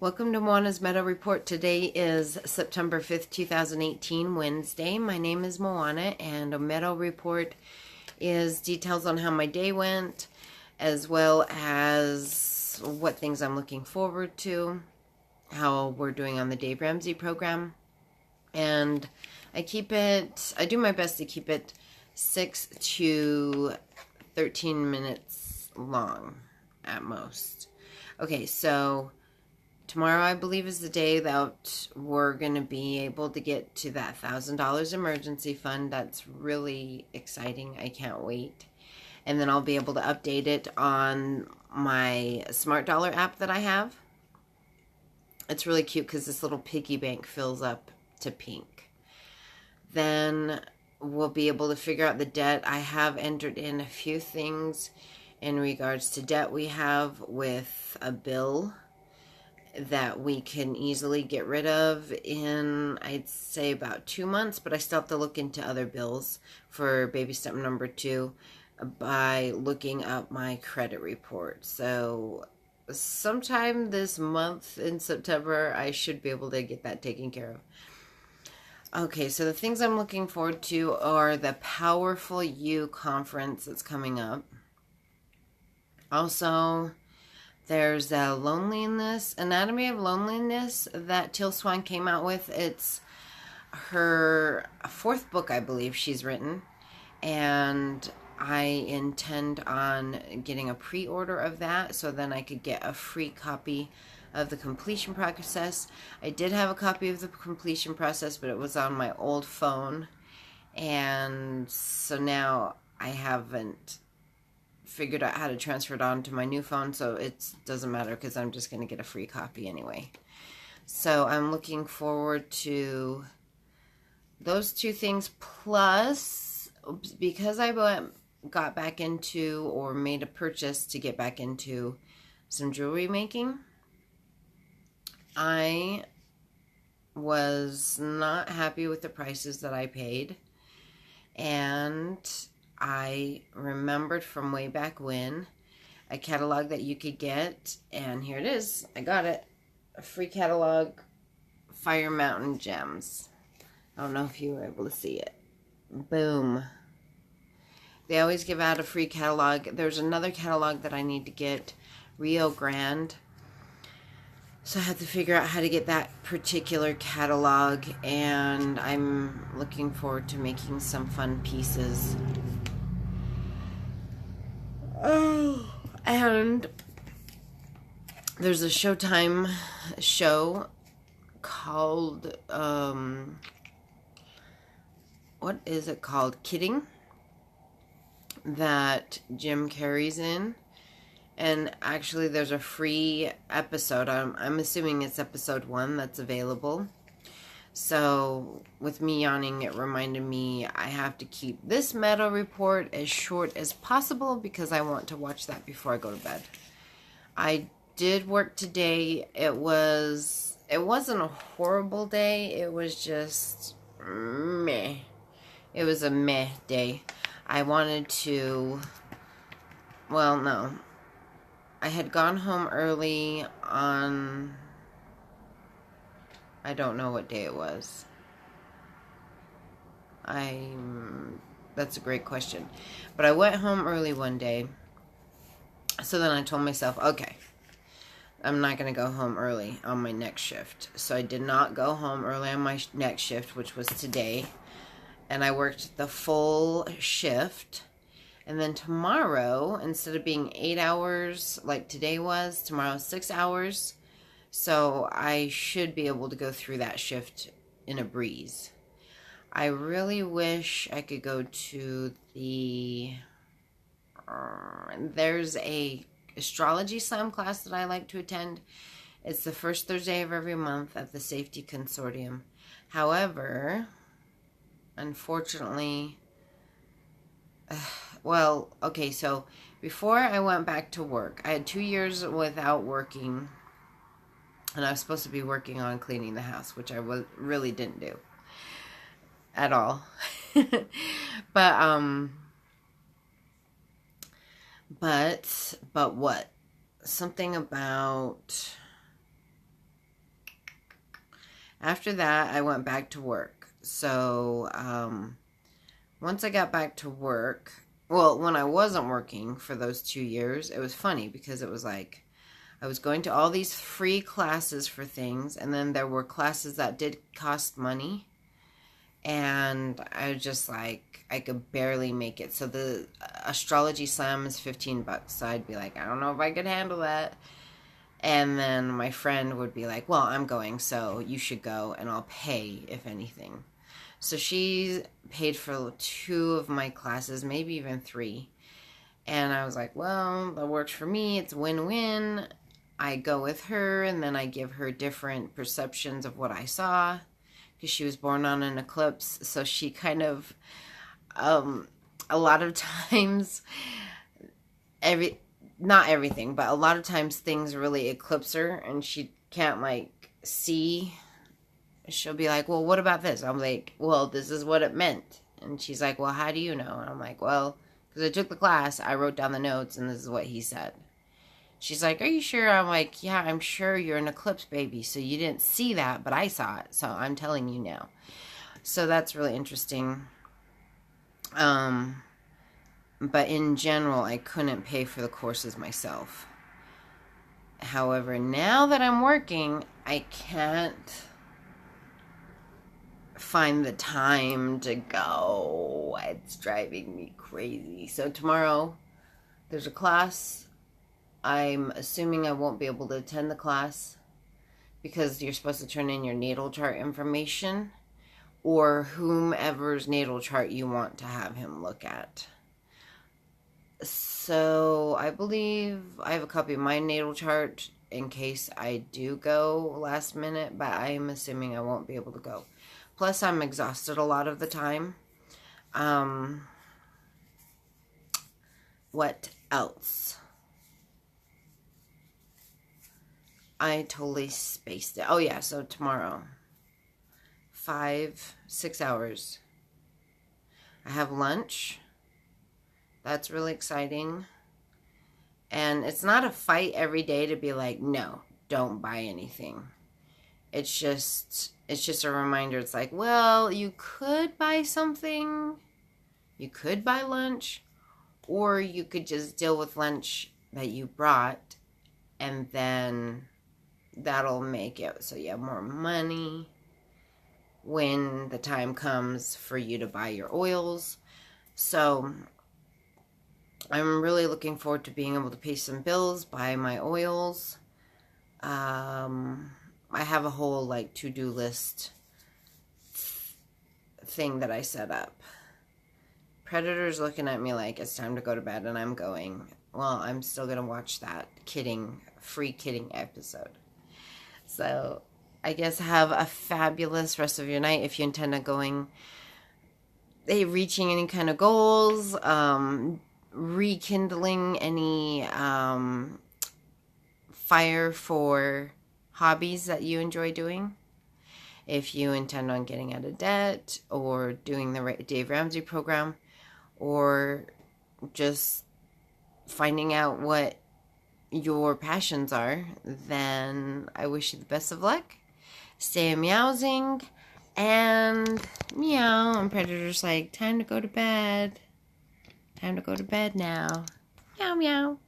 Welcome to Moana's Meadow Report. Today is September 5th, 2018, Wednesday. My name is Moana, and a Meadow Report is details on how my day went, as well as what things I'm looking forward to, how we're doing on the Dave Ramsey Program. And I do my best to keep it 6 to 13 minutes long at most. Okay, so tomorrow, I believe, is the day that we're going to be able to get to that $1,000 emergency fund. That's really exciting. I can't wait. And then I'll be able to update it on my Smart Dollar app that I have. It's really cute because this little piggy bank fills up to pink. Then we'll be able to figure out the debt. I have entered in a few things in regards to debt we have with a bill that we can easily get rid of in, I'd say, about 2 months, but I still have to look into other bills for baby step number 2 by looking up my credit report. So sometime this month in September, I should be able to get that taken care of. Okay, so the things I'm looking forward to are the Powerful You conference that's coming up. Also, there's a Anatomy of Loneliness that Teal Swan came out with. It's her 4th book, I believe, she's written. And I intend on getting a pre-order of that so then I could get a free copy of the completion process. I did have a copy of the completion process, but it was on my old phone. And so now I haven't figured out how to transfer it on to my new phone, so it doesn't matter because I'm just going to get a free copy anyway. So I'm looking forward to those 2 things, plus because I got back into, or made a purchase to get back into, some jewelry making. I was not happy with the prices that I paid, and I remembered from way back when a catalog that you could get, and here it is. I got it. A free catalog, Fire Mountain Gems. I don't know if you were able to see it. Boom. They always give out a free catalog. There's another catalog that I need to get, Rio Grande. So I have to figure out how to get that particular catalog, and I'm looking forward to making some fun pieces. Oh, and there's a Showtime show called, what is it called? Kidding, that Jim Carrey's in. And actually there's a free episode. I'm assuming it's episode 1 that's available. So, with me yawning, it reminded me I have to keep this Meadow Report as short as possible because I want to watch that before I go to bed. I did work today. It wasn't a horrible day. It was just meh. It was a meh day. I wanted to, well, no. I had gone home early on, I don't know what day it was. That's a great question. But I went home early one day. So then I told myself, okay, I'm not going to go home early on my next shift. So I did not go home early on my next shift, which was today. And I worked the full shift. And then tomorrow, instead of being 8 hours like today was, tomorrow's 6 hours. So I should be able to go through that shift in a breeze. I really wish I could go to the, there's a astrology slam class that I like to attend. It's the first Thursday of every month at the Safety Consortium. However, unfortunately, well, okay, so before I went back to work, I had 2 years without working. And I was supposed to be working on cleaning the house, which I really didn't do at all. But what? Something about After that, I went back to work. So, once I got back to work, well, when I wasn't working for those 2 years, it was funny because it was like I was going to all these free classes for things, and then there were classes that did cost money, and I was just like, I could barely make it. So the astrology slam is $15, so I'd be like, I don't know if I could handle that. And then my friend would be like, well, I'm going, so you should go, and I'll pay, if anything. So she paid for 2 of my classes, maybe even 3. And I was like, well, that works for me. It's win-win. I go with her, and then I give her different perceptions of what I saw, because she was born on an eclipse. So she kind of, a lot of times, not everything, but a lot of times things really eclipse her, and she can't, like, see. She'll be like, well, what about this? I'm like, well, this is what it meant. And she's like, well, how do you know? And I'm like, well, because I took the class, I wrote down the notes, and this is what he said. She's like, are you sure? I'm like, yeah, I'm sure you're an eclipse baby, so you didn't see that, but I saw it, so I'm telling you now. So that's really interesting. But in general, I couldn't pay for the courses myself. However, now that I'm working, I can't find the time to go. It's driving me crazy. So tomorrow, there's a class. I'm assuming I won't be able to attend the class because you're supposed to turn in your natal chart information or whomever's natal chart you want to have him look at. So I believe I have a copy of my natal chart in case I do go last minute, but I'm assuming I won't be able to go. Plus, I'm exhausted a lot of the time. What else? I totally spaced it. Oh, yeah, so tomorrow. 5-6 hours. I have lunch. That's really exciting. And it's not a fight every day to be like, no, don't buy anything. It's just a reminder. It's like, well, you could buy something. You could buy lunch. Or you could just deal with lunch that you brought. And then that'll make it so you have more money when the time comes for you to buy your oils. So I'm really looking forward to being able to pay some bills, buy my oils. I have a whole, like, to-do list thing that I set up. Predator's looking at me like it's time to go to bed, and I'm going, well, I'm still going to watch that free kidding episode. So I guess have a fabulous rest of your night if you intend on reaching any kind of goals, rekindling any fire for hobbies that you enjoy doing. If you intend on getting out of debt or doing the Dave Ramsey Program or just finding out what your passions are, then I wish you the best of luck. Stay meowsing and meow. And Predator's like, time to go to bed. Time to go to bed now. Meow, meow.